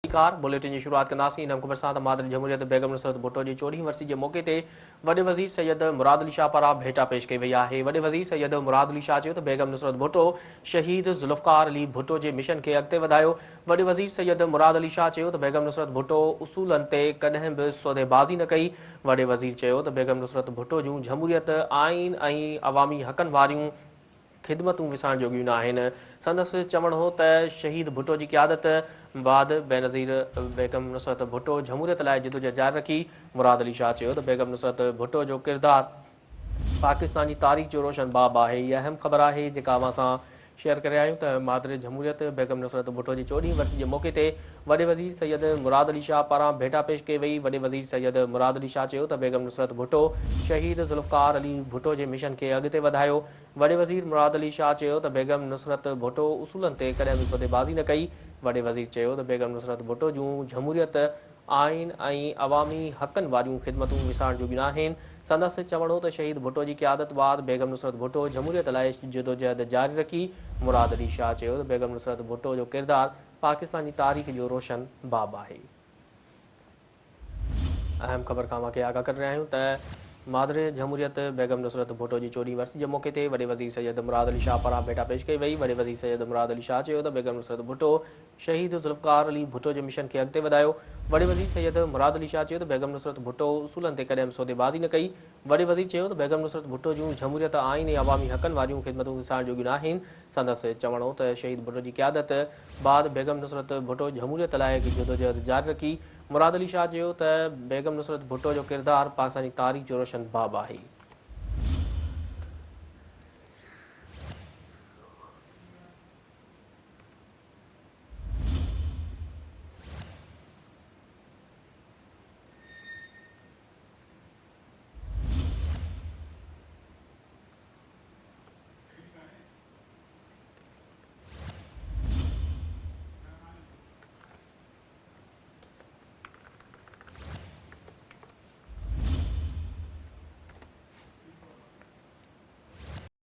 Car bulletin की शुरुआत कंदासीं इन ख़बर सां त मादरी जमहूरियत बेगम नुसरत भुट्टो जी 14वीं वरसी के मौक़े ते वॾे वज़ीर सैयद मुराद अली शाह पारां भेटा पेश कई वई आहे। वॾे वज़ीर सैयद मुराद अली शाह चयो त बेगम नुसरत भुट्टो शहीद ज़ुल्फ़कार अली भुट्टो के मिशन के अॻिते वधायो। वॾे वज़ीर सैयद मुराद अली शाह चयो त बेगम नुसरत भुट्टो उसूलनि ते कॾहिं बि सौदेबाज़ी न कई। वॾे वज़ीर चयो त बेगम नुसरत भुट्टो जूं जमहूरियत आइन ऐं अवामी हक़नि वारियूं ख़िदमतूं विसारण जोगियूं न आहिनि। संदसि चवणु हो त शहीद भुट्टो की क़यादत बाद बेनज़ीर बेगम नुसरत भुट्टो जमहूरियत लाइ जिदोजहद जारी रखी। मुराद अली शाह चयो त बेगम नुसरत भुट्टो जो किरदारु पाकिस्तान की तारीख़ जो रोशन बाब आहे। इहा अहम ख़बर आहे जेका अवां सां शेयर करे आहियूं त मादर जमहूरियत बेगम नुसरत भुट्टो की 14वीं वरसी के मौक़े ते वॾे वज़ीर सैयद मुराद अली शाह पारां भेटा पेश कई वई। वॾे वज़ीर सैयद मुराद अली शाह चयो त बेगम नुसरत भुट्टो शहीद ज़ुल्फ़कार अली भुट्टो के मिशन के अॻिते वधायो। वॾे वज़ीर मुराद अली शाह चयो त बेगम नुसरत भुट्टो उसूलनि ते कॾहिं बि सौदेबाज़ी न कई। वॾे वज़ीर चयो त बेगम नुसरत भुट्टो जूं जमहूरियत आइन ऐं अवामी हक़नि वारियूं ख़िदमतूं विसारण जोगियूं न आहिनि। संदसि चवणु हो त शहीद भुट्टो की क़यादत बाद बेगम नुसरत भुट्टो जमहूरियत लाइ जिदोजहद जारी रखी। मुराद अली शाह चयो त बेगम नुसरत भुट्टो जो किरदारु पाकिस्तान की तारीख़ जो रोशन बाब आहे। अहम ख़बर खां वाक़ई आगाह करे रहिया आहियूं त मादर जमहूरियत बेगम नुसरत भुट्टो की 14वीं वरसी के मौक़े ते वॾे वज़ीर सैयद मुराद अली शाह पारां भेटा पेश कई वई। वॾे वज़ीर सैयद मुराद अली शाह चयो त बेगम नुसरत भुट्टो शहीद ज़ुल्फ़कार अली भुट्टो के मिशन के अॻिते वधायो। वॾे वज़ीर सैयद मुराद अली शाह चयो त बेगम नुसरत भुट्टो उसूलनि ते कॾहिं बि सौदेबाज़ी न कई। वॾे वज़ीर चयो त बेगम नुसरत भुट्टो जूं जमहूरियत आइन ऐं अवामी हक़नि वारियूं ख़िदमतूं विसारण जोगियूं न आहिनि। संदसि चवणु हो त शहीद भुट्टो की क़यादत बाद बेगम नुसरत भुट्टो जमहूरियत लाइ जिदोजहद जारी रखी। मुराद अली शाह चयो त बेगम नुसरत भुट्टो जो किरदारु पाकिस्तानी तारीख़ जो रोशन बाब आहे।